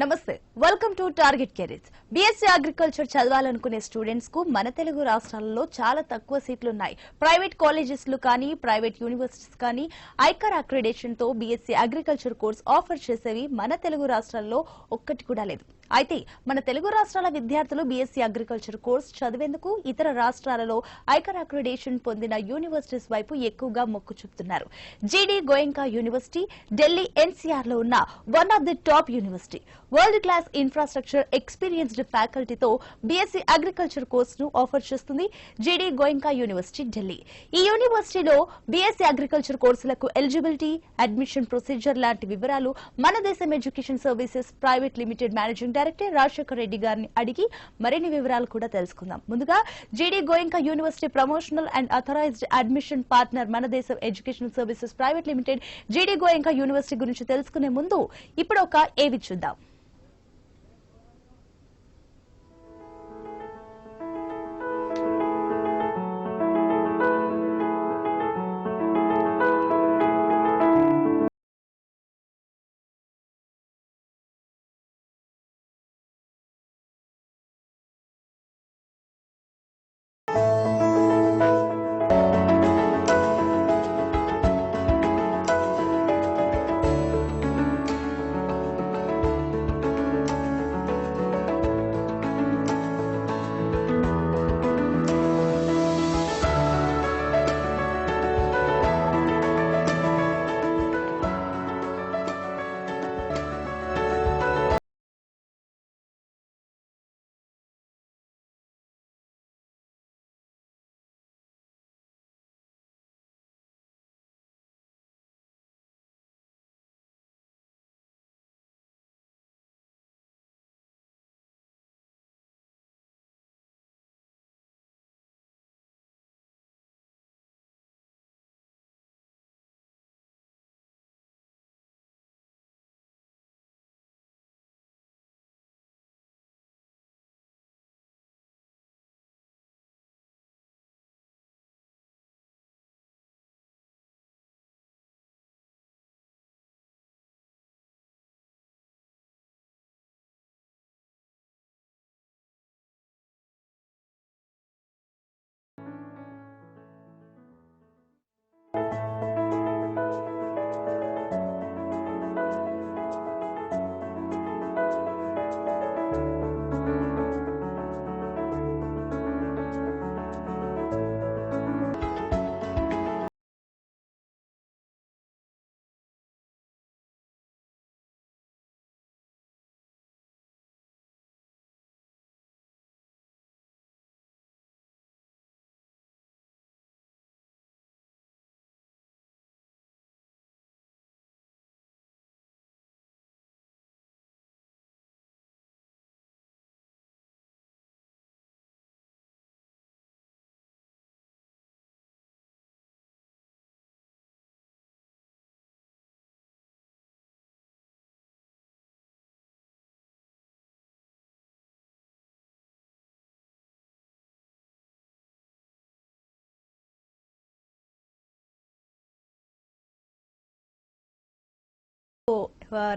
నమస్తే welcome to target careers. BSc agriculture చదవాలనుకునే students కు మన తెలుగు రాష్ట్రాలలో చాలా తక్కువ సీట్లు ఉన్నాయి. ప్రైవేట్ కాలేజెస్ లో కానీ ప్రైవేట్ యూనివర్సిటీస్ కానీ ఐకార్ అక్రిడేషన్ తో బీఎస్సీ అగ్రికల్చర్ కోర్స్ ఆఫర్ చేసేవి మన తెలుగు రాష్ట్రాల్లో ఒక్కటి కూడా లేదు. అయితే మన తెలుగు రాష్ట్రాల విద్యార్థులు బీఎస్సీ అగ్రికల్చర్ కోర్స్ చదివేందుకు ఇతర రాష్ట్రాలలో ఐకార్ అక్రిడేషన్ పొందిన యూనివర్సిటీస్ వైపు ఎక్కువగా మొక్కు చూపుతున్నారు. జీడీ గోయంకా యూనివర్సిటీ ఢిల్లీ ఎన్సీఆర్ లో ఉన్న one of the top university. World class infrastructure experienced ఫ్యాకల్టీతో బీఎస్సీ అగ్రికల్చర్ కోర్సును ఆఫర్ చేస్తుంది జీడీ గోయంకా యూనివర్సిటీ ఢిల్లీ. ఈ యూనివర్సిటీలో బీఎస్సీ అగ్రికల్చర్ కోర్సులకు ఎలిజిబిలిటీ, అడ్మిషన్ ప్రొసీజర్ లాంటి వివరాలు Mana Desam education services private limited managing director Rajasekhar Reddy గారిని అడిగి మరిన్ని వివరాలు కూడా తెలుసుకుందాం. ముందుగా GD Goenka university promotional and authorized admission partner Mana Desam education services private limited జీడీ గోయంకా యూనివర్సిటీ గురించి తెలుసుకునే ముందు ఇప్పుడు ఒక ఏవి చూద్దాం.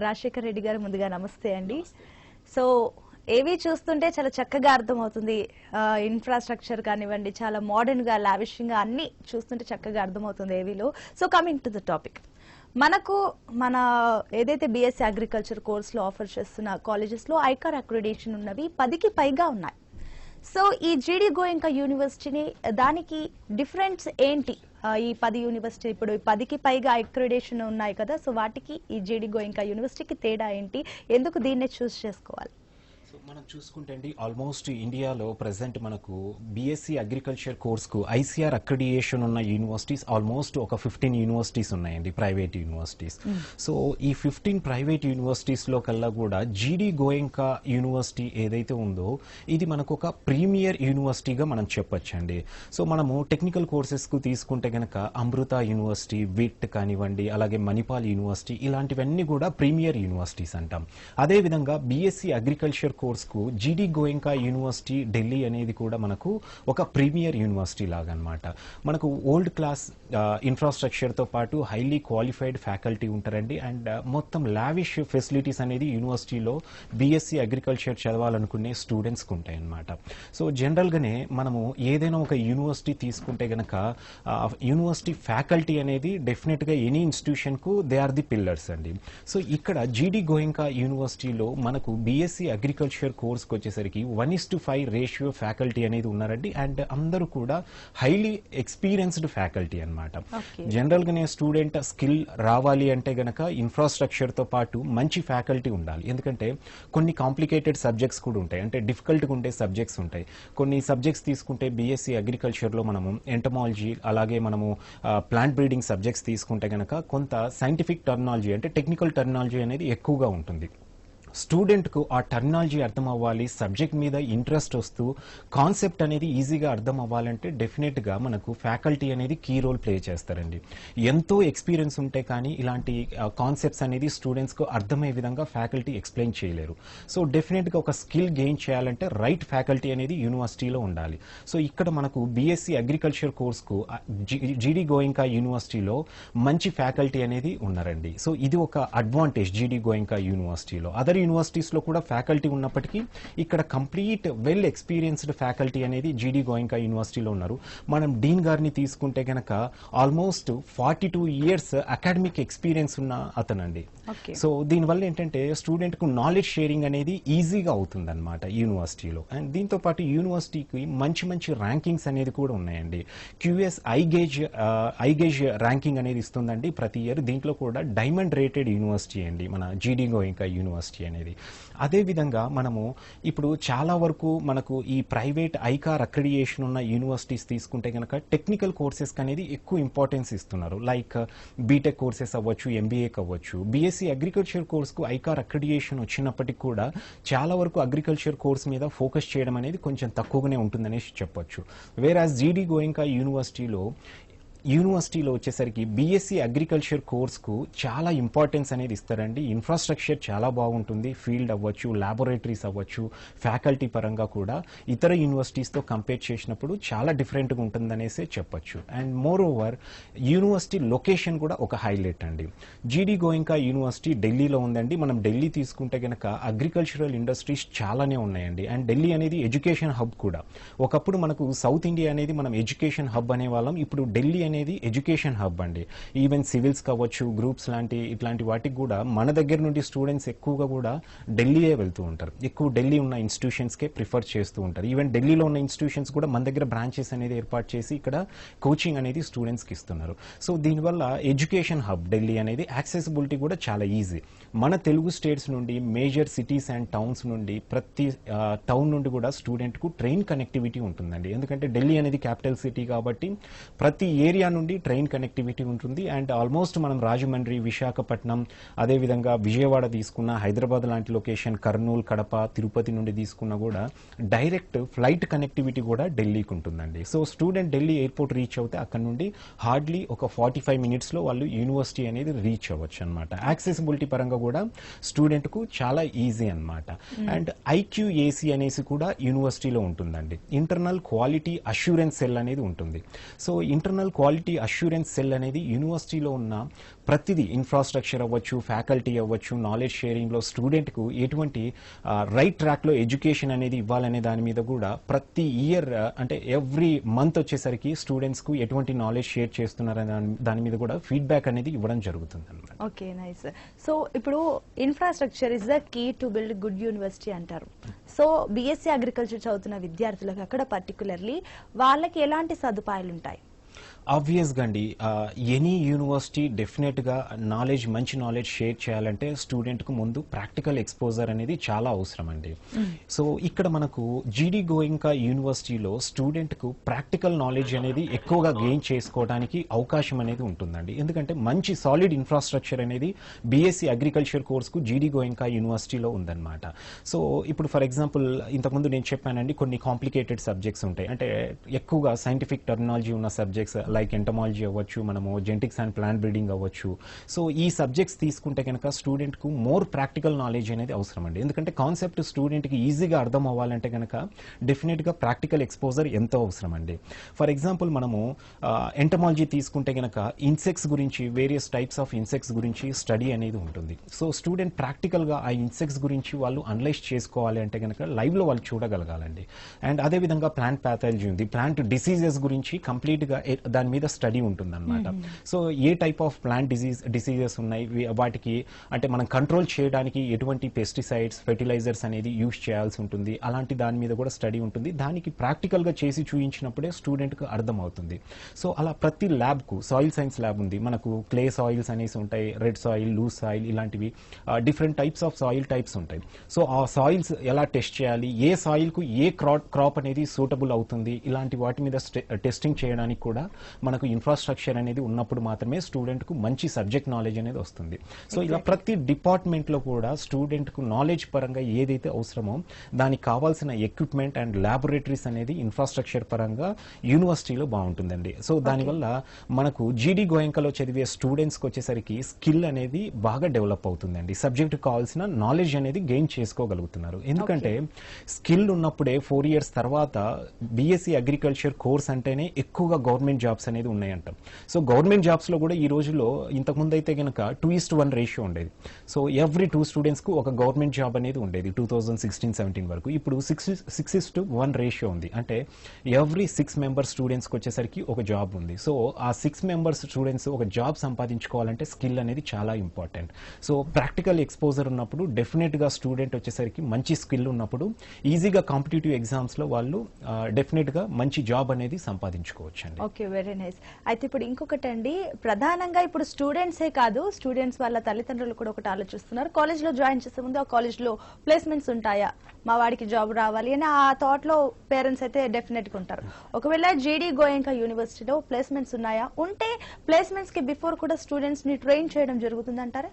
రాజశేఖర్ రెడ్డి గారు ముందుగా నమస్తే అండి. సో ఏవి చూస్తుంటే చాలా చక్కగా అర్థమవుతుంది. ఇన్ఫ్రాస్ట్రక్చర్ కానివ్వండి, చాలా మోడర్న్ గా లావిషింగ్ గా అన్ని చూస్తుంటే చక్కగా అర్థమవుతుంది ఏవిలో. So coming to the topic, మనకు మన ఏదైతే బీఎస్సీ అగ్రికల్చర్ కోర్స్ లో ఆఫర్ చేస్తున్న కాలేజెస్ లో ఐకార్ అక్రిడేషన్ ఉన్నవి 10కి పైగా ఉన్నాయి. సో ఈ జీడీ గోయంకా యూనివర్సిటీని దానికి డిఫరెన్స్ ఏంటి? ఈ 10 యూనివర్సిటీ ఇప్పుడు 10కి పైగా అక్రిడేషన్ ఉన్నాయి కదా, సో వాటికి ఈ జీడీ గోయంకా యూనివర్సిటీకి తేడా ఏంటి? ఎందుకు దీన్నే చూస్ చేసుకోవాలి? మనం చూసుకుంటే అండి, ఆల్మోస్ట్ ఇండియాలో ప్రెసెంట్ మనకు బీఎస్సీ అగ్రికల్చర్ కోర్స్కు ఐసీఆర్ అక్రిడియేషన్ ఉన్న యూనివర్సిటీస్ ఆల్మోస్ట్ ఒక 15 యూనివర్సిటీస్ ఉన్నాయండి, ప్రైవేట్ యూనివర్సిటీస్. సో ఈ 15 ప్రైవేట్ యూనివర్సిటీస్లో కల్లా కూడా జీడీ గోయంకా యూనివర్సిటీ ఏదైతే ఉందో ఇది మనకు ఒక ప్రీమియర్ యూనివర్సిటీగా మనం చెప్పొచ్చండి. సో మనము టెక్నికల్ కోర్సెస్కు తీసుకుంటే కనుక అమృత యూనివర్సిటీ, విట్ కానివ్వండి, అలాగే మణిపాల్ యూనివర్సిటీ, ఇలాంటివన్నీ కూడా ప్రీమియర్ యూనివర్సిటీస్ అంటాం. అదేవిధంగా బీఎస్సీ అగ్రికల్చర్ కోర్స్ కోర్స్కు జీడీ గోయింకా యూనివర్సిటీ ఢిల్లీ అనేది కూడా మనకు ఒక ప్రీమియర్ యూనివర్సిటీ లాగా అనమాట. మనకు ఓల్డ్ క్లాస్ ఇన్ఫ్రాస్ట్రక్చర్తో పాటు హైలీ క్వాలిఫైడ్ ఫ్యాకల్టీ ఉంటారండి. అండ్ మొత్తం లావిష్ ఫెసిలిటీస్ అనేది యూనివర్సిటీలో బీఎస్సీ అగ్రికల్చర్ చదవాలనుకునే స్టూడెంట్స్కి ఉంటాయి అన్నమాట. సో జనరల్గానే మనము ఏదైనా ఒక యూనివర్సిటీ తీసుకుంటే గనక యూనివర్సిటీ ఫ్యాకల్టీ అనేది డెఫినెట్గా ఎనీ ఇన్స్టిట్యూషన్కు దే ఆర్ ది పిల్లర్స్ అండి. సో ఇక్కడ జీడీ గోయింకా యూనివర్సిటీలో మనకు బీఎస్సీ అగ్రికల్చర్ కోర్స్కి వచ్చేసరికి 1:5 రేషియో ఫ్యాకల్టీ అనేది ఉన్నారండి. అండ్ అందరూ కూడా హైలీ ఎక్స్పీరియన్స్డ్ ఫ్యాకల్టీ అనమాట. జనరల్గానే స్టూడెంట్ స్కిల్ రావాలి అంటే గనక ఇన్ఫ్రాస్ట్రక్చర్తో పాటు మంచి ఫ్యాకల్టీ ఉండాలి. ఎందుకంటే కొన్ని కాంప్లికేటెడ్ సబ్జెక్ట్స్ కూడా ఉంటాయి, అంటే డిఫికల్ట్గా ఉండే సబ్జెక్ట్స్ ఉంటాయి. కొన్ని సబ్జెక్ట్స్ తీసుకుంటే బీఎస్సీ అగ్రికల్చర్లో మనము ఎంటమాలజీ, అలాగే మనము ప్లాంట్ బ్రీడింగ్ సబ్జెక్ట్స్ తీసుకుంటే గనక కొంత సైంటిఫిక్ టర్మినాలజీ అంటే టెక్నికల్ టర్మినాలజీ అనేది ఎక్కువగా ఉంటుంది. స్టూడెంట్కు ఆ టర్మినాలజీ అర్థం అవ్వాలి, సబ్జెక్ట్ మీద ఇంట్రెస్ట్ వస్తూ కాన్సెప్ట్ అనేది ఈజీగా అర్థం అవ్వాలంటే డెఫినెట్గా మనకు ఫ్యాకల్టీ అనేది కీ రోల్ ప్లే చేస్తారండి. ఎంతో ఎక్స్పీరియన్స్ ఉంటే కానీ ఇలాంటి కాన్సెప్ట్స్ అనేది స్టూడెంట్స్కు అర్థమయ్యే విధంగా ఫ్యాకల్టీ ఎక్స్ప్లెయిన్ చేయలేరు. సో డెఫినెట్గా ఒక స్కిల్ గెయిన్ చేయాలంటే రైట్ ఫ్యాకల్టీ అనేది యూనివర్సిటీలో ఉండాలి. సో ఇక్కడ మనకు బీఎస్సీ అగ్రికల్చర్ కోర్స్కు జీడీ గోయింకా యూనివర్సిటీలో మంచి ఫ్యాకల్టీ అనేది ఉన్నారండి. సో ఇది ఒక అడ్వాంటేజ్ జీడీ గోయింకా యూనివర్సిటీలో. అదర్ యూనివర్సిటీస్లో కూడా ఫ్యాకల్టీ ఉన్నప్పటికీ ఇక్కడ కంప్లీట్ వెల్ ఎక్స్పీరియన్స్డ్ ఫ్యాకల్టీ అనేది జీడీ గోయింకా యూనివర్సిటీలో ఉన్నారు. మనం డీన్ గారిని తీసుకుంటే గనక ఆల్మోస్ట్ 42 years అకాడమిక్ ఎక్స్పీరియన్స్ ఉన్న అతనండి. సో దీనివల్ల ఏంటంటే స్టూడెంట్కు నాలెడ్జ్ షేరింగ్ అనేది ఈజీగా అవుతుంది అనమాట యూనివర్సిటీలో. అండ్ దీంతో పాటు యూనివర్సిటీకి మంచి మంచి ర్యాంకింగ్స్ అనేది కూడా ఉన్నాయండి. QS ఐగేజ్ ర్యాంకింగ్ అనేది ఇస్తుందండి ప్రతి ఇయర్. దీంట్లో కూడా డైమండ్ రేటెడ్ యూనివర్సిటీ అండి మన జీడీ గోయింకా యూనివర్సిటీ అనేది. అదేవిధంగా మనము ఇప్పుడు చాలా వరకు మనకు ఈ ప్రైవేట్ ఐకార్ అక్రిడియేషన్ ఉన్న యూనివర్సిటీస్ తీసుకుంటే కనుక టెక్నికల్ కోర్సెస్కి అనేది ఎక్కువ ఇంపార్టెన్స్ ఇస్తున్నారు. లైక్ బీటెక్ కోర్సెస్ అవ్వచ్చు, ఎంబీఏకి అవ్వచ్చు. బీఎస్సీ అగ్రికల్చర్ కోర్స్కు ఐకార్ అక్రిడియేషన్ వచ్చినప్పటికీ కూడా చాలా వరకు అగ్రికల్చర్ కోర్స్ మీద ఫోకస్ చేయడం అనేది కొంచెం తక్కువగానే ఉంటుందనేసి చెప్పొచ్చు. వేరాజ్ జీడీ గోయింకా యూనివర్సిటీలో వచ్చేసరికి బీఎస్సీ అగ్రికల్చర్ కోర్స్కు చాలా ఇంపార్టెన్స్ అనేది ఇస్తారండి. ఇన్ఫ్రాస్ట్రక్చర్ చాలా బాగుంటుంది, ఫీల్డ్ అవ్వచ్చు, ల్యాబొరేటరీస్ అవ్వచ్చు, ఫ్యాకల్టీ పరంగా కూడా ఇతర యూనివర్సిటీస్తో కంపేర్ చేసినప్పుడు చాలా డిఫరెంట్గా ఉంటుందనేసే చెప్పొచ్చు. And more over university location కూడా ఒక హైలైట్ అండి. జీడీ గోయింకా యూనివర్సిటీ ఢిల్లీలో ఉందండి. మనం ఢిల్లీ తీసుకుంటే కనుక అగ్రికల్చరల్ ఇండస్ట్రీస్ చాలానే ఉన్నాయండి. అండ్ ఢిల్లీ అనేది ఎడ్యుకేషన్ హబ్ కూడా. ఒకప్పుడు మనకు సౌత్ ఇండియా అనేది మనం ఎడ్యుకేషన్ హబ్ అనేవాళ్ళం, ఇప్పుడు ఢిల్లీ అనేది ఎడ్యుకేషన్ హబ్ అండి. ఈవెన్ సివిల్స్ కావచ్చు, గ్రూప్స్ ఇట్లాంటి వాటికి కూడా మన దగ్గర నుండి స్టూడెంట్స్ ఎక్కువగా కూడా ఢిల్లీయే వెళ్తూ ఉంటారు. ఎక్కువ ఢిల్లీ ఉన్న ఇన్స్టిట్యూషన్స్కే ప్రిఫర్ చేస్తూ ఉంటారు. ఈవెన్ ఢిల్లీలో ఉన్న ఇన్స్టిట్యూషన్స్ కూడా మన దగ్గర బ్రాంచెస్ అనేది ఏర్పాటు చేసి ఇక్కడ కోచింగ్ అనేది స్టూడెంట్స్కి ఇస్తున్నారు. సో దీనివల్ల ఎడ్యుకేషన్ హబ్ ఢిల్లీ అనేది యాక్సెసిబిలిటీ కూడా చాలా ఈజీ. మన తెలుగు స్టేట్స్ నుండి, మేజర్ సిటీస్ అండ్ టౌన్స్ నుండి, ప్రతి టౌన్ నుండి కూడా స్టూడెంట్కు ట్రైన్ కనెక్టివిటీ ఉంటుందండి. ఎందుకంటే ఢిల్లీ అనేది క్యాపిటల్ సిటీ కాబట్టి ప్రతి ఏరియా నుండి ట్రైన్ కనెక్టివిటీ ఉంటుంది. అండ్ ఆల్మోస్ట్ మనం రాజమండ్రి, విశాఖపట్నం, అదేవిధంగా విజయవాడ తీసుకున్న, హైదరాబాద్ లాంటి లొకేషన్, కర్నూలు, కడప, తిరుపతి నుండి తీసుకున్నా కూడా డైరెక్ట్ ఫ్లైట్ కనెక్టివిటీ కూడా ఢిల్లీకి ఉంటుందండి. So student Delhi airport reach అవుతే అక్కడ నుండి హార్డ్లీ ఒక 45 minutesలో వాళ్ళు యూనివర్సిటీ అనేది రీచ్ అవ్వచ్చు అనమాట. యాక్సెసిబిలిటీ పరంగా కూడా స్టూడెంట్కు చాలా ఈజీ అనమాట. అండ్ IQAC అనేసి కూడా యూనివర్సిటీలో ఉంటుందండి. ఇంటర్నల్ క్వాలిటీ అష్యూరెన్స్ సెల్ అనేది ఉంటుంది. So internal quality assurance cell అనేది యూనివర్సిటీలో ఉన్న ప్రతిదీ, ఇన్ఫ్రాస్ట్రక్చర్ అవ్వచ్చు, ఫ్యాకల్టీ అవ్వచ్చు, నాలెడ్జ్ షేరింగ్లో స్టూడెంట్కు ఎటువంటి రైట్ ట్రాక్లో ఎడ్యుకేషన్ అనేది ఇవ్వాలనే దాని మీద కూడా ప్రతి ఇయర్ అంటే ఎవ్రీ మంత్ వచ్చేసరికి స్టూడెంట్స్కు ఎటువంటి నాలెడ్జ్ షేర్ చేస్తున్నారనే దాని మీద కూడా ఫీడ్బ్యాక్ అనేది ఇవ్వడం జరుగుతుంది అన్నమాట. Okay, nice. సో ఇప్పుడు infrastructure is the key to build good university అంటారు. సో బీఎస్సీ అగ్రికల్చర్ చదువుతున్న విద్యార్థులకు అక్కడ పర్టికులర్లీ వాళ్ళకి ఎలాంటి సదుపాయాలు ఉంటాయి? ఆబ్వియస్గా అండి, ఎనీ యూనివర్సిటీ డెఫినెట్గా మంచి నాలెడ్జ్ షేర్ చేయాలంటే స్టూడెంట్కు ముందు ప్రాక్టికల్ ఎక్స్పోజర్ అనేది చాలా అవసరం అండి. సో ఇక్కడ మనకు జీడీ గోయింకా యూనివర్సిటీలో స్టూడెంట్కు ప్రాక్టికల్ నాలెడ్జ్ అనేది ఎక్కువగా గెయిన్ చేసుకోవడానికి అవకాశం అనేది ఉంటుందండి. ఎందుకంటే మంచి సాలిడ్ ఇన్ఫ్రాస్ట్రక్చర్ అనేది బీఎస్సీ అగ్రికల్చర్ కోర్స్కు జీడీ గోయింకా యూనివర్సిటీలో ఉందన్నమాట. సో ఇప్పుడు ఫర్ ఎగ్జాంపుల్ ఇంతకుముందు నేను చెప్పానండి, కొన్ని కాంప్లికేటెడ్ సబ్జెక్ట్స్ ఉంటాయి, అంటే ఎక్కువగా సైంటిఫిక్ టర్మినాలజీ ఉన్న సబ్జెక్ట్స్ లైక్ ఎంటమాలజీ అవ్వచ్చు, మనము జెనెటిక్స్ అండ్ ప్లాంట్ బ్రీడింగ్ అవ్వచ్చు. సో ఈ సబ్జెక్ట్స్ తీసుకుంటే కనుక స్టూడెంట్కు మోర్ ప్రాక్టికల్ నాలెడ్జ్ అనేది అవసరం అండి. ఎందుకంటే కాన్సెప్ట్ స్టూడెంట్కి ఈజీగా అర్థం అవ్వాలంటే కనుక డెఫినెట్గా ప్రాక్టికల్ ఎక్స్పోజర్ ఎంతో అవసరం అండి. ఫర్ ఎగ్జాంపుల్ మనము ఎంటమాలజీ తీసుకుంటే కనుక ఇన్సెక్ట్స్ గురించి, వేరియస్ టైప్స్ ఆఫ్ ఇన్సెక్ట్స్ గురించి స్టడీ అనేది ఉంటుంది. సో స్టూడెంట్ ప్రాక్టికల్గా ఆ ఇన్సెక్ట్స్ గురించి వాళ్ళు అనలైజ్ చేసుకోవాలి అంటే కనుక లైవ్లో వాళ్ళు చూడగలగాలండి. అండ్ అదేవిధంగా ప్లాంట్ ప్యాథాలజీ ఉంది, ప్లాంట్ డిసీజెస్ గురించి కంప్లీట్గా దాని మీద స్టడీ ఉంటుంది అనమాట. So A type of plant diseases ఉన్నాయి, వాటికి అంటే మనం కంట్రోల్ చేయడానికి ఎటువంటి పెస్టిసైడ్స్, ఫెర్టిలైజర్స్ అనేది యూజ్ చేయాల్సి ఉంటుంది, అలాంటి దాని మీద కూడా స్టడీ ఉంటుంది. దానికి ప్రాక్టికల్గా చేసి చూపించినప్పుడే స్టూడెంట్కి అర్థం అవుతుంది. సో అలా ప్రతి ల్యాబ్కు, సాయిల్ సైన్స్ ల్యాబ్ ఉంది మనకు, క్లే సాయిల్స్ అనేసి ఉంటాయి, రెడ్ సాయిల్, లూజ్ సాయిల్, ఇలాంటివి different types of soil types ఉంటాయి. సో ఆ సాయిల్స్ ఎలా టెస్ట్ చేయాలి, ఏ సాయిల్కు ఏ క్రాప్ అనేది సూటబుల్ అవుతుంది, ఇలాంటి వాటి మీద టెస్టింగ్ చేయడానికి కూడా మనకు ఇన్ఫ్రాస్ట్రక్చర్ అనేది ఉన్నప్పుడు మాత్రమే స్టూడెంట్కు మంచి సబ్జెక్ట్ నాలెడ్జ్ అనేది వస్తుంది. సో ఇలా ప్రతి డిపార్ట్మెంట్లో కూడా స్టూడెంట్కు నాలెడ్జ్ పరంగా ఏదైతే అవసరమో దానికి కావాల్సిన ఎక్విప్మెంట్ అండ్ ల్యాబొరేటరీస్ అనేది ఇన్ఫ్రాస్ట్రక్చర్ పరంగా యూనివర్సిటీలో బాగుంటుందండి. సో దానివల్ల మనకు జీడీ గోయంకలో చదివే స్టూడెంట్స్కి వచ్చేసరికి స్కిల్ అనేది బాగా డెవలప్ అవుతుందండి. సబ్జెక్ట్ కావాల్సిన నాలెడ్జ్ అనేది గెయిన్ చేసుకోగలుగుతున్నారు. ఎందుకంటే స్కిల్ ఉన్నప్పుడే 4 years తర్వాత బీఎస్సీ అగ్రికల్చర్ కోర్స్ అంటేనే ఎక్కువగా గవర్నమెంట్ జాబ్స్ అనేది ఉన్నాయంటాం. సో గవర్నమెంట్ జాబ్స్లో కూడా ఈ రోజుల్లో ఇంతకుముందు అయితే కనుక 2:1 రేషియో ఉండేది. సో ఎవ్రీ 2 స్టూడెంట్స్కు ఒక గవర్నమెంట్ జాబ్ అనేది ఉండేది 2016-17 వరకు. ఇప్పుడు 6:1 రేషియో ఉంది. అంటే ఎవ్రీ 6 మెంబర్ స్టూడెంట్స్కి వచ్చేసరికి ఒక జాబ్ ఉంది. సో ఆ 6 మెంబర్స్ స్టూడెంట్స్ ఒక జాబ్ సంపాదించుకోవాలంటే స్కిల్ అనేది చాలా ఇంపార్టెంట్. సో ప్రాక్టికల్ ఎక్స్పోజర్ ఉన్నప్పుడు డెఫినెట్గా స్టూడెంట్ వచ్చేసరికి మంచి స్కిల్ ఉన్నప్పుడు ఈజీగా కాంపిటేటివ్ ఎగ్జామ్స్లో వాళ్ళు డెఫినెట్గా మంచి జాబ్ అనేది సంపాదించుకోవచ్చు అండి. Okay, very nice. అయితే ఇప్పుడు ఇంకొకటి అండి, ప్రధానంగా ఇప్పుడు స్టూడెంట్సే కాదు, స్టూడెంట్స్ వాళ్ళ తల్లిదండ్రులు కూడా ఒకటి ఆలోచిస్తున్నారు. కాలేజ్లో జాయిన్ చేసే ముందు ఆ కాలేజ్లో ప్లేస్మెంట్స్ ఉంటాయా, మా వాడికి జాబ్ రావాలి అని ఆ థాట్ లో పేరెంట్స్ అయితే డెఫినెట్ గా ఉంటారు. ఒకవేళ జీడీ గోయంకా యూనివర్సిటీలో ప్లేస్మెంట్స్ ఉన్నాయా, ఉంటే ప్లేస్మెంట్స్ కి బిఫోర్ కూడా స్టూడెంట్స్ ని ట్రైన్ చేయడం జరుగుతుందంటారా?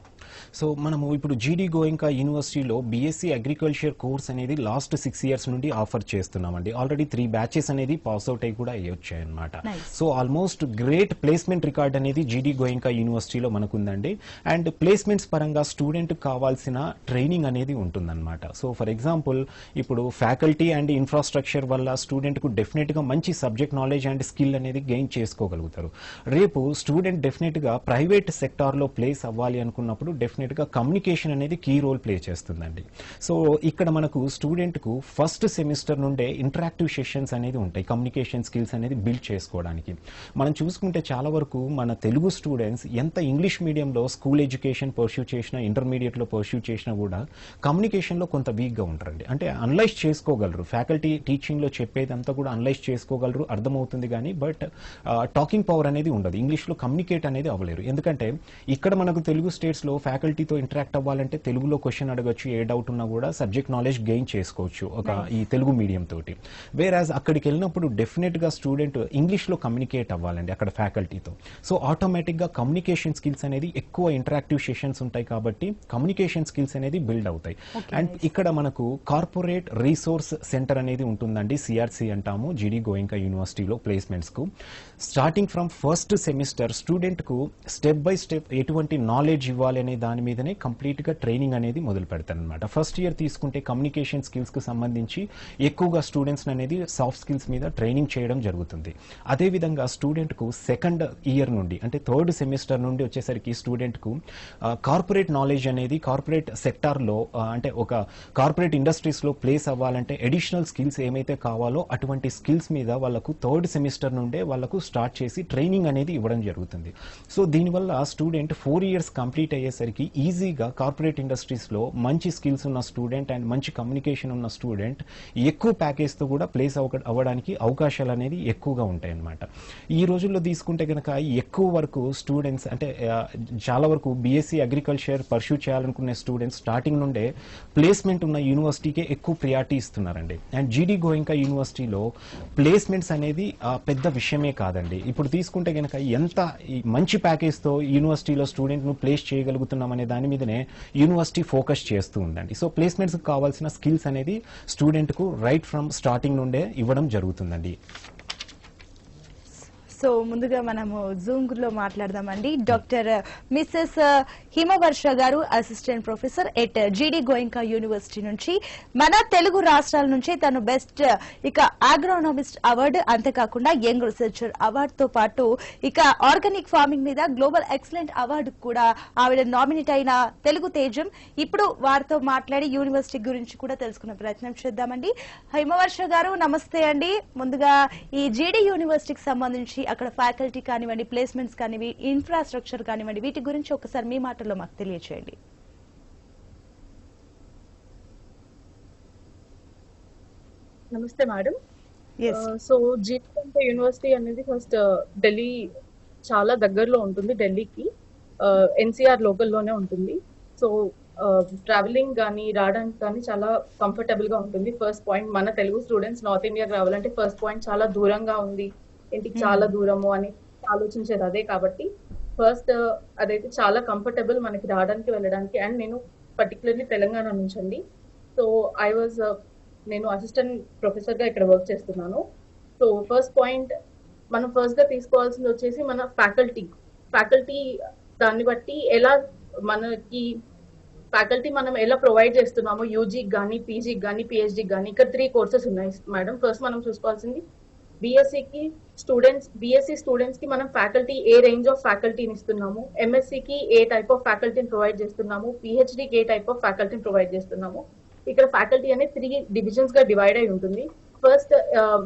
సో మనము ఇప్పుడు జీడీ గోయంకా యూనివర్సిటీలో బీఎస్సీ అగ్రికల్చర్ కోర్స్ అనేది లాస్ట్ 6 years నుండి ఆఫర్ చేస్తున్నామండి. ఆల్రెడీ 3 batches అనేది పాస్ అవుట్ అయ్యి కూడా వచ్చాయి అనమాట. So almost great placement record అనేది జీడీ గోయంకా యూనివర్సిటీలో మనకు ఉందండి. అండ్ ప్లేస్మెంట్స్ పరంగా స్టూడెంట్ కావాల్సిన ట్రైనింగ్ అనేది ఉంటుందన్నమాట. సో ఫర్ ఎగ్జాంపుల్ ఇప్పుడు ఫ్యాకల్టీ అండ్ ఇన్ఫ్రాస్ట్రక్చర్ వల్ల స్టూడెంట్ కు డెఫినెట్ గా మంచి సబ్జెక్ట్ నాలెడ్జ్ అండ్ స్కిల్ అనేది గెయిన్ చేసుకోగలుగుతారు. రేపు స్టూడెంట్ డెఫినెట్ గా ప్రైవేట్ సెక్టార్ లో ప్లేస్ అవ్వాలి అనుకున్నప్పుడు డెఫినెట్ గా కమ్యూనికేషన్ అనేది కీ రోల్ ప్లే చేస్తుందండి. సో ఇక్కడ మనకు స్టూడెంట్ కు ఫస్ట్ సెమిస్టర్ నుండే ఇంటరాక్టివ్ సెషన్స్ అనేది ఉంటాయి, కమ్యూనికేషన్ స్కిల్స్ అనేది బిల్డ్ చేసుకోవడానికి. మనం చూసుకుంటే చాలా వరకు మన తెలుగు స్టూడెంట్స్ ఎంత ఇంగ్లీష్ మీడియంలో స్కూల్ ఎడ్యుకేషన్ పర్స్యూ చేసినా, ఇంటర్మీడియట్ లో పర్స్యూ చేసినా కూడా కమ్యూనికేషన్ లో కొంత వీక్ గా ఉంటారండి. అంటే అనలైజ్ చేసుకోగలరు, ఫ్యాకల్టీ టీచింగ్ లో చెప్పేదంతా కూడా అనలైజ్ చేసుకోగలరు, అర్థమవుతుంది కానీ బట్ టాకింగ్ పవర్ అనేది ఉండదు, ఇంగ్లీష్ లో కమ్యూనికేట్ అనేది అవ్వలేరు. ఎందుకంటే ఇక్కడ మనకు తెలుగు స్టేట్స్ లో ఫ్యాకల్టీతో ఇంటరాక్ట్ అవ్వాలంటే తెలుగులో క్వశ్చన్ అడగచ్చు, ఏ డౌట్ ఉన్నా కూడా సబ్జెక్ట్ నాలెడ్జ్ గెయిన్ చేసుకోవచ్చు ఒక ఈ తెలుగు మీడియం తోటి. వేరాజ్ అక్కడికి వెళ్ళినప్పుడు డెఫినెట్ గా స్టూడెంట్ ఇంగ్లీష్ లో కమ్యూనికేట్ అవ్వాలండి అక్కడ ఫ్యాకల్టీతో. సో ఆటోమేటిక్ గా కమ్యూనికేషన్ స్కిల్స్ అనేది ఎక్కువ ఇంటరాక్టివ్ సెషన్స్ ఉంటాయి కాబట్టి కమ్యూనికేషన్ స్కిల్స్ అనేది బిల్డ్ అవుతాయి. అండ్ ఇక్కడ మనకు కార్పొరేట్ రీసోర్స్ సెంటర్ అనేది ఉంటుందండి, సిఆర్సి అంటాము జీడీ గోయంకా యూనివర్సిటీలో ప్లేస్మెంట్స్ కు. Starting from first semester student కు స్టెప్ బై స్టెప్ ఎటువంటి నాలెడ్జ్ ఇవ్వాలి అనే దాని మీదనే కంప్లీట్ గా ట్రైనింగ్ అనేది మొదలు పెడతారు అనమాట. ఫస్ట్ ఇయర్ తీసుకుంటే కమ్యూనికేషన్ స్కిల్స్ కు సంబంధించి ఎక్కువగా స్టూడెంట్స్ అనేది సాఫ్ట్ స్కిల్స్ మీద ట్రైనింగ్ చేయడం జరుగుతుంది. అదేవిధంగా స్టూడెంట్ కు సెకండ్ ఇయర్ నుండి అంటే థర్డ్ సెమిస్టర్ నుండి వచ్చేసరికి స్టూడెంట్ కు కార్పొరేట్ నాలెడ్జ్ అనేది కార్పొరేట్ సెక్టార్ లో అంటే ఒక కార్పొరేట్ ఇండస్ట్రీస్ లో ప్లేస్ అవ్వాలంటే అడిషనల్ స్కిల్స్ ఏమైతే కావాలో అటువంటి స్కిల్స్ మీద వాళ్ళకు థర్డ్ సెమిస్టర్ నుండే వాళ్ళకు స్టార్ట్ చేసి ట్రైనింగ్ అనేది ఇవ్వడం జరుగుతుంది. సో దీనివల్ల స్టూడెంట్ 4 years కంప్లీట్ అయ్యేసరికి ఈజీగా కార్పొరేట్ ఇండస్ట్రీస్ లో మంచి స్కిల్స్ ఉన్న స్టూడెంట్ అండ్ మంచి కమ్యూనికేషన్ ఉన్న స్టూడెంట్ ఎక్కువ ప్యాకేజ్ తో కూడా ప్లేస్ అవ్వడానికి అవకాశాలు అనేది ఎక్కువగా ఉంటాయి అన్నమాట. ఈ రోజుల్లో తీసుకుంటే కనుక ఎక్కువ వరకు స్టూడెంట్స్ అంటే చాలా వరకు బీఎస్సీ అగ్రికల్చర్ పర్స్యూ చేయాలనుకునే స్టూడెంట్స్ స్టార్టింగ్ నుండే ప్లేస్మెంట్ ఉన్న యూనివర్సిటీకే ఎక్కువ ప్రియారిటీ ఇస్తున్నారండి. అండ్ జీడీ గోయంకా యూనివర్సిటీలో ప్లేస్మెంట్స్ అనేది పెద్ద విషయమే కాదండి. ఇప్పుడు తీసుకుంటే కనుక ఎంత మంచి ప్యాకేజ్ తో యూనివర్సిటీలో స్టూడెంట్ ను ప్లేస్ చేయగలుగుతున్నాం అనే దాని మీదనే యూనివర్సిటీ ఫోకస్ చేస్తూ ఉందండి. సో ప్లేస్మెంట్స్ కావాల్సిన స్కిల్స్ అనేది స్టూడెంట్ కు రైట్ ఫ్రమ్ స్టార్టింగ్ నుండే ఇవ్వడం జరుగుతుందండి. సో ముందుగా మనము జూమ్ లో మాట్లాడదామండి. డాక్టర్ మిస్సెస్ హిమవర్ష గారు, అసిస్టెంట్ ప్రొఫెసర్ ఎట్ జీడీ గోయంకా యూనివర్సిటీ నుంచి మన తెలుగు రాష్ట్రాల నుంచి తను బెస్ట్ ఇక ఆగ్రోనామిస్ట్ అవార్డు, అంతేకాకుండా యంగ్ రీసెర్చర్ అవార్డు తో పాటు ఇక ఆర్గానిక్ ఫార్మింగ్ మీద గ్లోబల్ ఎక్సలెంట్ అవార్డు కూడా ఆవిడ నామినేట్ అయిన తెలుగు తేజం. ఇప్పుడు వారితో మాట్లాడి యూనివర్సిటీ గురించి కూడా తెలుసుకునే ప్రయత్నం చేద్దామండి. హిమవర్ష గారు నమస్తే అండి. ముందుగా ఈ జీడీ యూనివర్సిటీకి సంబంధించి అక్కడ ఫ్యాకల్టీ కానివ్వండి, ప్లేస్మెంట్స్ కానివ్వండి, ఇన్ఫ్రాస్ట్రక్చర్ కానివ్వండి, వీటి గురించి ఒకసారి మీ మాటల్లో మాకు తెలియచేయండి. నమస్తే మేడం. సో జీడీ యూనివర్సిటీ అనేది ఫస్ట్ ఢిల్లీ చాలా దగ్గరలో ఉంటుంది. ఢిల్లీకి ఎన్సీఆర్ లోకల్లోనే ఉంటుంది. సో ట్రావెలింగ్ కానీ రావడానికి కానీ చాలా కంఫర్టబుల్ గా ఉంటుంది. ఫస్ట్ పాయింట్, మన తెలుగు స్టూడెంట్స్ నార్త్ ఇండియాకి రావాలంటే ఫస్ట్ పాయింట్ చాలా దూరంగా ఉంది, ఇంటికి చాలా దూరము అని ఆలోచించేది అదే. కాబట్టి ఫస్ట్ అదైతే చాలా కంఫర్టబుల్ మనకి రావడానికి వెళ్ళడానికి. అండ్ నేను పర్టికులర్లీ తెలంగాణ నుంచి అండి. సో నేను అసిస్టెంట్ ప్రొఫెసర్ గా ఇక్కడ వర్క్ చేస్తున్నాను. సో ఫస్ట్ పాయింట్ మనం ఫస్ట్ గా తీసుకోవాల్సింది వచ్చేసి మన ఫ్యాకల్టీ దాన్ని బట్టి ఎలా మనకి ఫ్యాకల్టీ మనం ఎలా ప్రొవైడ్ చేస్తున్నామో, యూజీకి కానీ, పీజీకి కానీ, పిహెచ్డీకి కానీ. ఇక్కడ 3 కోర్సెస్ ఉన్నాయి మేడం. ఫస్ట్ మనం చూసుకోవాల్సింది బీఎస్సీ స్టూడెంట్స్ కి మనం ఫ్యాకల్టీ ఏ రేంజ్ ఆఫ్ ఫ్యాకల్టీని ఇస్తున్నాము, ఎంఎస్సీకి ఏ టైప్ ఆఫ్ ఫ్యాకల్టీని ప్రొవైడ్ చేస్తున్నాము, పిహెచ్డీకి ఏ టైప్ ఆఫ్ ఫ్యాకల్టీని ప్రొవైడ్ చేస్తున్నాము. ఇక్కడ ఫ్యాకల్టీ అనేది 3 డివిజన్స్ గా డివైడ్ అయి ఉంటుంది. ఫస్ట్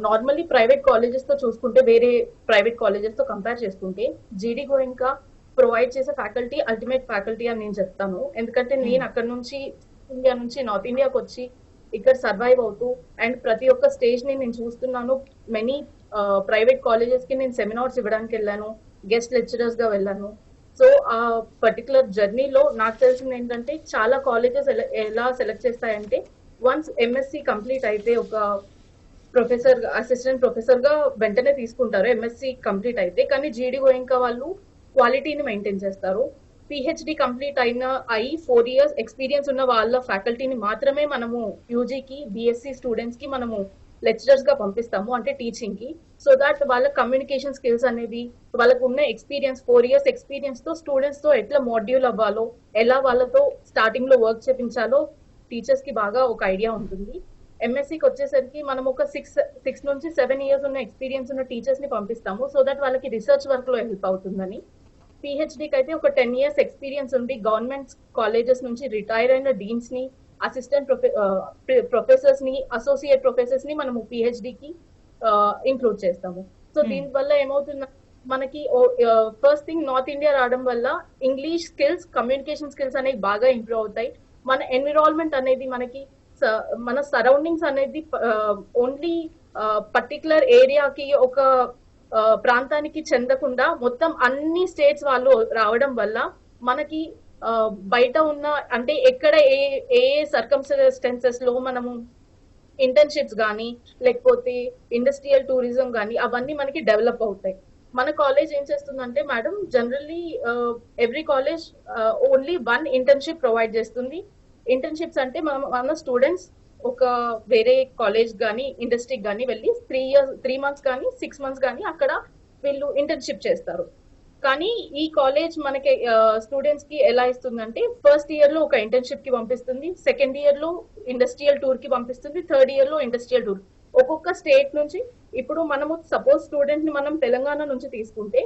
నార్మల్లీ ప్రైవేట్ కాలేజెస్ తో చూసుకుంటే, వేరే ప్రైవేట్ కాలేజెస్ తో కంపేర్ చేసుకుంటే జీడీ గోయంకా ప్రొవైడ్ చేసే ఫ్యాకల్టీ అల్టిమేట్ ఫ్యాకల్టీ అని నేను చెప్తాను. ఎందుకంటే నేను అక్కడ నుంచి ఇండియా నుంచి నార్త్ ఇండియాకి వచ్చి ఇక్కడ సర్వైవ్ అవుతూ అండ్ ప్రతి ఒక్క స్టేజ్ ని నేను చూస్తున్నాను. మెనీ ప్రైవేట్ కాలేజెస్ కి నేను సెమినార్స్ ఇవ్వడానికి వెళ్ళాను, గెస్ట్ లెక్చరర్స్ గా వెళ్ళాను. సో ఆ పర్టికులర్ జర్నీలో నాకు తెలిసింది ఏంటంటే, చాలా కాలేజెస్ ఎలా సెలెక్ట్ చేస్తాయంటే, వన్స్ ఎంఎస్సి కంప్లీట్ అయితే ఒక అసిస్టెంట్ ప్రొఫెసర్ గా వెంటనే తీసుకుంటారు ఎంఎస్సి కంప్లీట్ అయితే. కానీ జీడీ గోయంకా వాళ్ళు క్వాలిటీని మెయింటైన్ చేస్తారు. పిహెచ్డి కంప్లీట్ అయి 4 years ఎక్స్పీరియన్స్ ఉన్న వాళ్ళ ఫ్యాకల్టీని మాత్రమే మనము యూజీకి, బిఎస్సి స్టూడెంట్స్ కి మనము లెక్చరర్స్ గా పంపిస్తాము, అంటే టీచింగ్ కి. సో దాట్ వాళ్ళ కమ్యూనికేషన్ స్కిల్స్ అనేది, వాళ్ళకు ఉన్న ఎక్స్పీరియన్స్ 4 years ఎక్స్పీరియన్స్ తో స్టూడెంట్స్ తో ఎట్లా మాడ్యూల్ అవ్వాలో, ఎలా వాళ్ళతో స్టార్టింగ్ లో వర్క్ చేపించాలో టీచర్స్ కి బాగా ఒక ఐడియా ఉంటుంది. ఎంఎస్సికి వచ్చేసరికి మనం ఒక 6 నుంచి 7 years ఉన్న ఎక్స్పీరియన్స్ ఉన్న టీచర్స్ ని పంపిస్తాము, సో దట్ వాళ్ళకి రీసెర్చ్ వర్క్ లో హెల్ప్ అవుతుందని. పిహెచ్డికి అయితే ఒక 10 years ఎక్స్పీరియన్స్ ఉండి గవర్నమెంట్ కాలేజెస్ నుంచి రిటైర్ అయిన డీన్స్ ని, అసిస్టెంట్ ప్రొఫెసర్స్ ని, అసోసియేట్ ప్రొఫెసర్స్ ని మనము పిహెచ్డికి ఇంక్లూడ్ చేస్తాము. సో దీనివల్ల ఏమవుతుంది, మనకి ఫస్ట్ థింగ్ నార్త్ ఇండియా రావడం వల్ల ఇంగ్లీష్ స్కిల్స్, కమ్యూనికేషన్ స్కిల్స్ అనేవి బాగా ఇంప్రూవ్ అవుతాయి. మన ఎన్విరాన్మెంట్ అనేది, మన సరౌండింగ్స్ అనేది ఓన్లీ పర్టికులర్ ఏరియాకి, ఒక ప్రాంతానికి చెందకుండా మొత్తం అన్ని స్టేట్స్ వాళ్ళు రావడం వల్ల మనకి బయట ఉన్న, అంటే ఎక్కడ ఏ సర్కమ్స్టెన్సెస్ లో మనము ఇంటర్న్షిప్స్ కానీ, లేకపోతే ఇండస్ట్రియల్ టూరిజం కానీ, అవన్నీ మనకి డెవలప్ అవుతాయి. మన కాలేజ్ ఏం చేస్తుందంటే madam, generally every college only 1 internship provide చేస్తుంది. ఇంటర్న్షిప్స్ అంటే మన స్టూడెంట్స్ ఒక వేరే కాలేజ్ కానీ, ఇండస్ట్రీకి కానీ వెళ్ళి 3 months కానీ 6 months కానీ అక్కడ వీళ్ళు ఇంటర్న్షిప్ చేస్తారు. కానీ ఈ కాలేజ్ మనకి స్టూడెంట్స్ కి ఎలా ఇస్తుందంటే, ఫస్ట్ ఇయర్ లో ఒక ఇంటర్న్షిప్ కి పంపిస్తుంది, సెకండ్ ఇయర్ లో ఇండస్ట్రియల్ టూర్ కి పంపిస్తుంది, థర్డ్ ఇయర్ లో ఇండస్ట్రియల్ టూర్. ఒక్కొక్క స్టేట్ నుంచి, ఇప్పుడు మనము సపోజ్ స్టూడెంట్ ని మనం తెలంగాణ నుంచి తీసుకుంటే,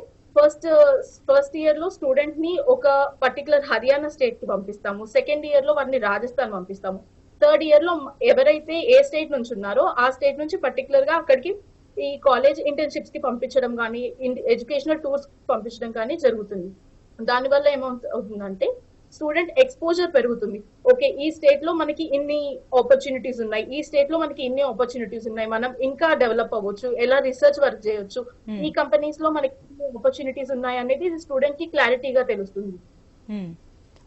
ఫస్ట్ ఇయర్ లో స్టూడెంట్ ని ఒక పర్టికులర్ హర్యానా స్టేట్ కి పంపిస్తాము, సెకండ్ ఇయర్ లో వారిని రాజస్థాన్ పంపిస్తాము, థర్డ్ ఇయర్ లో ఎవరైతే ఏ స్టేట్ నుంచి ఉన్నారో ఆ స్టేట్ నుంచి పర్టికులర్ గా అక్కడికి ఈ కాలేజ్ ఇంటర్న్షిప్స్ కి పంపించడం కానీ, ఎడ్యుకేషనల్ టూర్స్ పంపించడం కానీ జరుగుతుంది. దానివల్ల ఏమవుతుందంటే, స్టూడెంట్ ఎక్స్పోజర్ పెరుగుతుంది. ఓకే, ఈ స్టేట్ లో మనకి ఇన్ని ఆపర్చునిటీస్ ఉన్నాయి, ఈ స్టేట్ లో మనకి ఇన్ని ఆపర్చునిటీస్ ఉన్నాయి, మనం ఇంకా డెవలప్ అవ్వచ్చు, ఎలా రీసెర్చ్ వర్క్ చేయొచ్చు, ఈ కంపెనీస్ లో మనకి ఆపర్చునిటీస్ ఉన్నాయి అనేది స్టూడెంట్ కి క్లారిటీగా తెలుస్తుంది.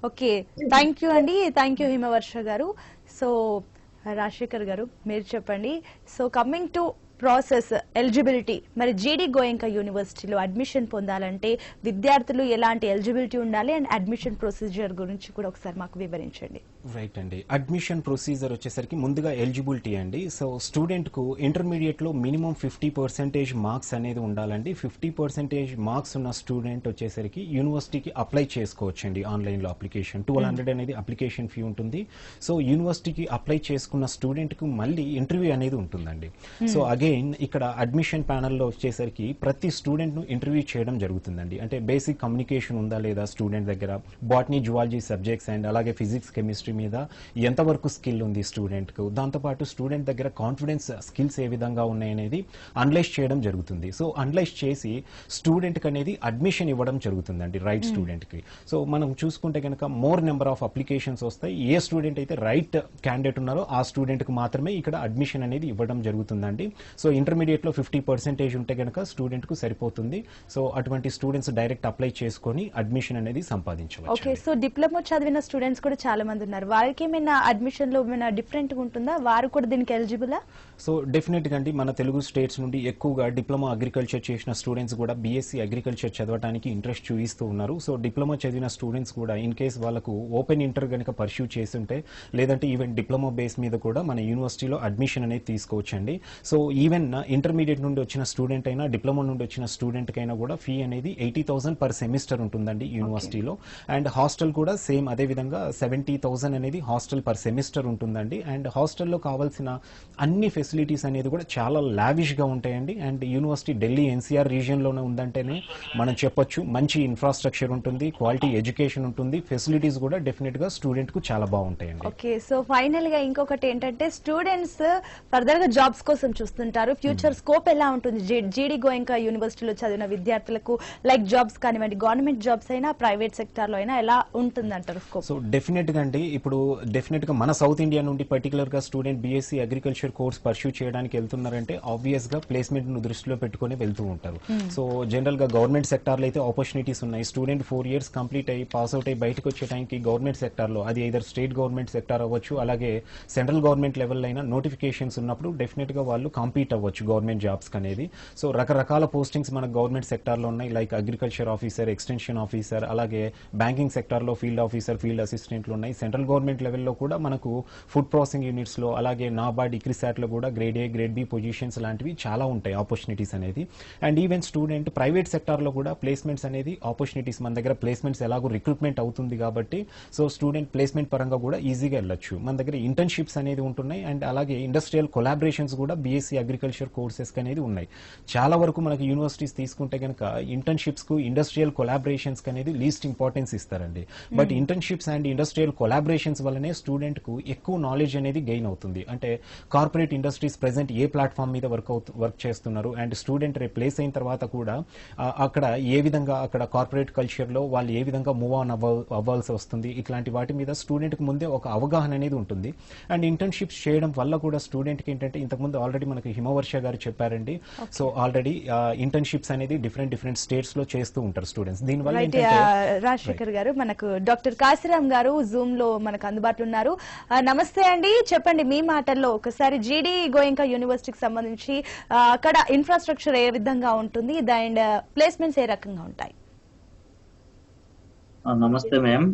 ఓకే, థ్యాంక్ యూ అండి. థ్యాంక్ యూ హిమవర్ష గారు. సో రాజశేఖర్ గారు మీరు చెప్పండి. So coming to process, eligibility, మరి జీడీ గోయంకా యూనివర్సిటీలో అడ్మిషన్ పొందాలంటే విద్యార్థులు ఎలాంటి ఎలిజిబిలిటీ ఉండాలి అండ్ అడ్మిషన్ ప్రొసీజర్ గురించి కూడా ఒకసారి మాకు వివరించండి. రైట్ అండి. అడ్మిషన్ ప్రొసీజర్ వచ్చేసరికి ముందుగా ఎలిజిబిలిటీ అండి. సో స్టూడెంట్కు ఇంటర్మీడియట్లో మినిమం 50% మార్క్స్ అనేది ఉండాలండి. 50% మార్క్స్ ఉన్న స్టూడెంట్ వచ్చేసరికి యూనివర్సిటీకి అప్లై చేసుకోవచ్చండి. ఆన్లైన్లో అప్లికేషన్ 1200 అనేది అప్లికేషన్ ఫీ ఉంటుంది. సో యూనివర్సిటీకి అప్లై చేసుకున్న స్టూడెంట్కు మళ్ళీ ఇంటర్వ్యూ అనేది ఉంటుందండి. సో అగైన్ ఇక్కడ అడ్మిషన్ ప్యానల్లో వచ్చేసరికి ప్రతి స్టూడెంట్ను ఇంటర్వ్యూ చేయడం జరుగుతుందండి. అంటే బేసిక్ కమ్యూనికేషన్ ఉందా లేదా స్టూడెంట్ దగ్గర, బాటనీ జువాలజీ సబ్జెక్ట్స్ అండ్ అలాగే ఫిజిక్స్ కెమిస్ట్రీ మీద ఎంతవరకు స్కిల్ ఉంది స్టూడెంట్కు, దాంతోపాటు స్టూడెంట్ దగ్గర కాన్ఫిడెన్స్ స్కిల్స్ ఏ విధంగా ఉన్నాయనేది అనలైజ్ చేయడం జరుగుతుంది. సో అనలైజ్ చేసి స్టూడెంట్కి అనేది అడ్మిషన్ ఇవ్వడం జరుగుతుందండి రైట్ స్టూడెంట్కి. సో మనం చూసుకుంటే కనుక మోర్ నెంబర్ ఆఫ్ అప్లికేషన్స్ వస్తాయి. ఏ స్టూడెంట్ అయితే రైట్ క్యాండిడేట్ ఉన్నారో ఆ స్టూడెంట్కి మాత్రమే ఇక్కడ అడ్మిషన్ అనేది ఇవ్వడం జరుగుతుందండి. సో ఇంటర్మీడియట్లో 50% ఉంటే కనుక స్టూడెంట్కు సరిపోతుంది. సో అటువంటి స్టూడెంట్స్ డైరెక్ట్ అప్లై చేసుకొని అడ్మిషన్ అనేది సంపాదించవచ్చు. ఓకే, సో డిప్లొమా చదివిన స్టూడెంట్స్ కూడా చాలా మంది ఉన్నారు. వారికి ఏమైనా అడ్మిషన్ లో ఏమైనా డిఫరెంట్ ఉంటుందా? వారు కూడా దీనికి ఎలిజిబులా? సో డెఫినెట్ గా అండి, మన తెలుగు స్టేట్స్ నుండి ఎక్కువగా డిప్లొమా అగ్రికల్చర్ చేసిన స్టూడెంట్స్ కూడా బీఎస్సీ అగ్రికల్చర్ చదవడానికి ఇంట్రెస్ట్ చూపిస్తూ ఉన్నారు. సో డిప్లొమా చదివిన స్టూడెంట్స్ కూడా ఇన్ కేస్ వాళ్ళకు ఓపెన్ ఇంటర్ కనుక పర్స్యూ చేస్తుంటే, లేదంటే ఈవెన్ డిప్లొమా బేస్ మీద కూడా మన యూనివర్సిటీలో అడ్మిషన్ అనేది తీసుకోవచ్చండి. సో ఈవెన్ ఇంటర్మీడియట్ నుండి వచ్చిన స్టూడెంట్ అయినా డిప్లొమా నుండి వచ్చిన స్టూడెంట్ కైనా కూడా ఫీ అనేది 80,000 పర్ సెమిస్టర్ ఉంటుందండి యూనివర్సిటీలో. అండ్ హాస్టల్ కూడా సేమ్ అదే విధంగా 70,000 అనేది హాస్టల్ పర్ సెమిస్టర్ ఉంటుందండి. అండ్ హాస్టల్లో కావాల్సిన అన్ని ఫెసిలిటీస్ అనేది కూడా చాలా లావిష్ గా ఉంటాయండి. And university Delhi NCR region లోనే ఉందంటేనే మనం చెప్పొచ్చు మంచి ఇన్ఫ్రాస్ట్రక్చర్ ఉంటుంది, క్వాలిటీ ఎడ్యుకేషన్ ఉంటుంది, ఫెసిలిటీస్ కూడా డెఫినెట్ గా స్టూడెంట్ కు చాలా బాగుంటాయండి. ఓకే, సో ఫైనల్ గా ఇంకొకటి ఏంటంటే స్టూడెంట్స్ ఫర్దర్ గా జాబ్స్ కోసం చూస్తుంటారు. ఫ్యూచర్ స్కోప్ ఎలా ఉంటుంది జీడీ గోయంకా యూనివర్సిటీలో చదివిన విద్యార్థులకు? లైక్ జాబ్స్ కానివ్వండి, గవర్నమెంట్ జాబ్స్ అయినా ప్రైవేట్ సెక్టార్ లో అయినా ఎలా ఉంటుంది అంటారు స్కోప్? సో డెఫినెట్ గా అండి, ఇప్పుడు డెఫినెట్ గా మన సౌత్ ఇండియా నుండి పర్టికులర్ గా student BSc agriculture course pursue చేయడానికి వెళ్తున్నారంటే ఆబ్వియస్ గా ప్లేస్మెంట్ ను దృష్టిలో పెట్టుకుని వెళ్తూ ఉంటారు. సో జనరల్ గా గవర్నమెంట్ సెక్టార్ లో అయితే ఆపర్చునిటీస్ ఉన్నాయి. స్టూడెంట్ 4 years కంప్లీట్ అయ్యి పాస్ అవుట్ అయ్యి బయటకు వచ్చే టైంకి గవర్నమెంట్ సెక్టార్ లో, అది ఐదర్ స్టేట్ గవర్నమెంట్ సెక్టార్ అవ్వచ్చు, అలాగే సెంట్రల్ గవర్నమెంట్ లెవెల్ అయినా నోటిఫికేషన్స్ ఉన్నప్పుడు డెఫినెట్ గా వాళ్ళు కాంపీట్ అవ్వచ్చు గవర్నమెంట్ జాబ్స్ అనేది. సో రకరకాల పోస్టింగ్స్ మన గవర్నమెంట్ సెక్టార్ లో ఉన్నాయి. Like agriculture officer, extension officer, అలాగే బ్యాంకింగ్ సెక్టార్ లో ఫీల్డ్ ఆఫీసర్, ఫీల్డ్ అసిస్టెంట్లు ఉన్నాయి. సెంట్రల్ గవర్నమెంట్ లెవెల్లో కూడా మనకు ఫుడ్ ప్రాసెసింగ్ యూనిట్స్ లో, అలాగే నాబార్డ్, ఇక్రిసాట్ లో కూడా grade A, grade B positions లాంటివి చాలా ఉంటాయి ఆపర్చునిటీస్ అనేది. And even student private sector లో కూడా ప్లేస్మెంట్స్ అనేది ఆపర్చునిటీస్, మన దగ్గర ప్లేస్మెంట్స్ ఎలాగో రిక్రూట్మెంట్ అవుతుంది కాబట్టి సో స్టూడెంట్ ప్లేస్మెంట్ పరంగా కూడా ఈజీగా వెళ్ళొచ్చు. మన దగ్గర ఇంటర్న్షిప్స్ అనేది ఉంటున్నాయి. అండ్ అలాగే ఇండస్ట్రియల్ కొలాబరేషన్స్ కూడా బీఎస్సీ అగ్రికల్చర్ కోర్సెస్ అనేది ఉన్నాయి. చాలా వరకు మనకి యూనివర్సిటీస్ తీసుకుంటే కనుక ఇంటర్న్షిప్స్ కు, ఇండస్ట్రియల్ కొలాబరేషన్స్ అనేది లీస్ట్ ఇంపార్టెన్స్ ఇస్తారండి. But internships and industrial collaborations వల్లనే స్టూడెంట్ కు ఎక్కువ నాలెడ్జ్ అనేది గెయిన్ అవుతుంది. అంటే కార్పొరేట్ ఇండస్ట్రీస్ ప్రెసెంట్ ఏ ప్లాట్ఫామ్ మీద వర్క్ చేస్తున్నారు, అండ్ స్టూడెంట్ రేపు ప్లేస్ అయిన తర్వాత కూడా అక్కడ ఏ విధంగా అక్కడ కార్పొరేట్ కల్చర్ లో వాళ్ళు ఏ విధంగా మూవ్ ఆన్ అవ్వాల్సి వస్తుంది, ఇట్లాంటి వాటి మీద స్టూడెంట్ కి ముందే ఒక అవగాహన అనేది ఉంటుంది. అండ్ ఇంటర్న్షిప్స్ చేయడం వల్ల కూడా స్టూడెంట్ కి ఏంటంటే, ఇంతకుముందు ఆల్రెడీ మనకి హిమవర్ష గారు చెప్పారండి. సో ఆల్రెడీ ఇంటర్న్షిప్స్ అనేది డిఫరెంట్ స్టేట్స్ లో చేస్తూ ఉంటారు స్టూడెంట్స్. దీనివల్ల రాజశేఖర్ గారు, మనకు డాక్టర్ కాశీరామ్ గారు జూమ్ లో మనకు అందుబాటులో ఉన్నారు. నమస్తే అండి, చెప్పండి మీ మాటల్లో ఒకసారి జీడీ గోయంకా యూనివర్సిటీకి సంబంధించి అక్కడ ఇన్ఫ్రాస్ట్రక్చర్ ఏ విధంగా ఉంటుంది, అండ్ ప్లేస్మెంట్స్ ఏ రకంగా ఉంటాయి? నమస్తే మ్యామ్,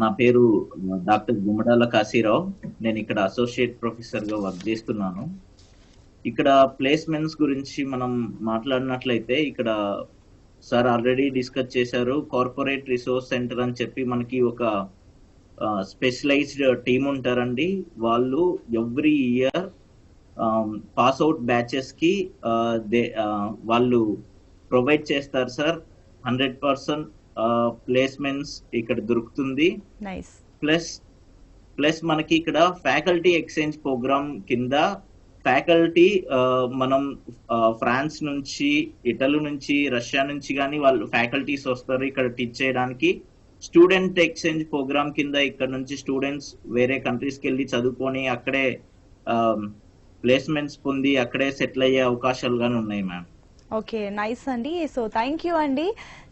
నా పేరు డాక్టర్ గుమ్మడాల కాశీరావు. నేను ఇక్కడ అసోసియేట్ ప్రొఫెసర్ గా వర్క్ చేస్తున్నాను. ఇక్కడ ప్లేస్మెంట్స్ గురించి మనం మాట్లాడినట్లయితే, ఇక్కడ సార్ ఆల్రెడీ డిస్కస్ చేశారు. కార్పొరేట్ రిసోర్స్ సెంటర్ అని చెప్పి మనకి ఒక స్పెషలైజ్డ్ టీమ్ ఉంటారండి. వాళ్ళు every year pass out batches కి వాళ్ళు ప్రొవైడ్ చేస్తారు సార్. 100% ప్లేస్మెంట్స్ ఇక్కడ దొరుకుతుంది. ప్లస్ మనకి ఇక్కడ ఫ్యాకల్టీ ఎక్స్చేంజ్ ప్రోగ్రామ్ కింద ఫ్యాకల్టీ మనం ఫ్రాన్స్ నుంచి, ఇటలీ నుంచి, రష్యా నుంచి కానీ వాళ్ళు ఫ్యాకల్టీస్ వస్తారు ఇక్కడ టీచ్ చేయడానికి. స్టూడెంట్ ఎక్స్చేంజ్ ప్రోగ్రామ్ కింద ఇక్కడ నుంచి స్టూడెంట్స్ వేరే కంట్రీస్కి వెళ్ళి చదువుకొని అక్కడే ప్లేస్మెంట్స్ పొంది అక్కడే సెటిల్ అయ్యే అవకాశాలు కానీ ఉన్నాయి మ్యామ్. ఓకే, నైస్ అండి. సో థ్యాంక్ యూ అండి.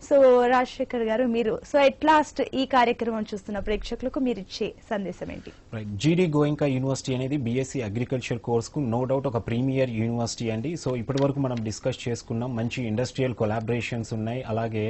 సో రాజశేఖర్ గారు, మీరు సో ఎట్ లాస్ట్ ఈ కార్యక్రమం చూస్తున్న ప్రేక్షకులకు మీరు ఇచ్చే సందేశం ఏంటి? రైట్, జీడీ గోయింకా యూనివర్సిటీ అనేది బీఎస్సీ అగ్రికల్చర్ కోర్స్కు నో డౌట్ ఒక ప్రీమియర్ యూనివర్సిటీ అండి. సో ఇప్పటి వరకు మనం డిస్కస్ చేసుకున్నాం, మంచి ఇండస్ట్రియల్ కొలాబరేషన్స్ ఉన్నాయి, అలాగే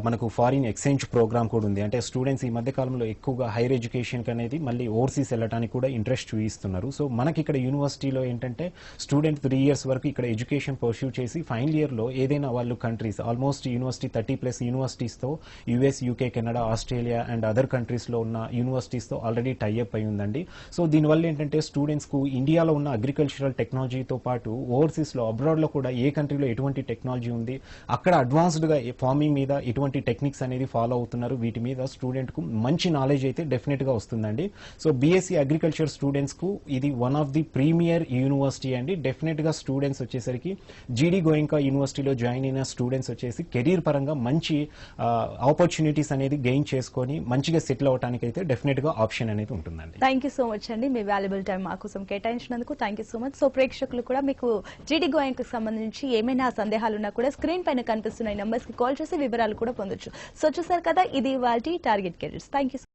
మనకు ఫారిన్ ఎక్స్చేంజ్ ప్రోగ్రామ్ కూడా ఉంది. అంటే స్టూడెంట్స్ ఈ మధ్య కాలంలో ఎక్కువగా హైయర్ ఎడ్యుకేషన్ అనేది మళ్ళీ ఓవర్సీస్ వెళ్ళడానికి కూడా ఇంట్రెస్ట్ చూపిస్తున్నారు. సో మనకి ఇక్కడ యూనివర్సిటీలో ఏంటంటే స్టూడెంట్ 3 years వరకు ఇక్కడ ఎడ్యుకేషన్ పర్స్యూ చేసి ఫైనల్ ఇయర్లో ఏదైనా వాళ్ళు కంట్రీస్ ఆల్మోస్ట్ యూనివర్సిటీ 30+ యూనివర్సిటీస్తో US, UK, Canada, Australia and other కంట్రీస్లో ఉన్న యూనివర్సిటీస్తో ఆల్రెడీ టైఅప్ అయి ఉందండి. సో దీనివల్ల ఏంటంటే స్టూడెంట్స్కు ఇండియాలో ఉన్న అగ్రికల్చరల్ టెక్నాలజీతో పాటు ఓవర్సీస్లో అబ్రాడ్లో కూడా ఏ కంట్రీలో ఎటువంటి టెక్నాలజీ ఉంది, అక్కడ అడ్వాన్స్డ్గా ఫార్మింగ్ మీద ఎటువంటి టెక్నిక్స్ అనేది ఫాలో అవుతున్నారు, వీటి మీద స్టూడెంట్కు మంచి నాలెడ్జ్ అయితే డెఫినెట్గా వస్తుందండి. సో బీఎస్సీ అగ్రికల్చర్ స్టూడెంట్స్కు ఇది one of the premier university అండి. డెఫినెట్గా స్టూడెంట్స్ వచ్చేసరికి జీడీ గోయింకా యూనివర్సిటీలో జాయిన్ అయిన స్టూడెంట్స్ వచ్చేసి కెరీర్ పరంగా మంచి ఆపర్చునిటీస్ అనేది గెయిన్ చేసుకొని మంచిగా సెటిల్ అవడానికి అయితే డెఫినెట్గా ఆప్షన్ అనేది ఉంటుందండి. థ్యాంక్ యూ సో మచ్ అండి, మీ వాల్యుబుల్ టైం మా కోసం కేటాయించినందుకు thank you so much. So ప్రేక్షకులు కూడా మీకు జీడీ గోయింకాకు సంబంధించి ఏమైనా సందేహాలు ఉన్నా కూడా స్క్రీన్ పైన కనిపిస్తున్న ఈ నంబర్స్ కి కాల్ చేసి వివరాలు కూడా పొందొచ్చు. సో చూసారు కదా, ఇది వాటి టార్గెట్ కెరీర్స్. Thank you.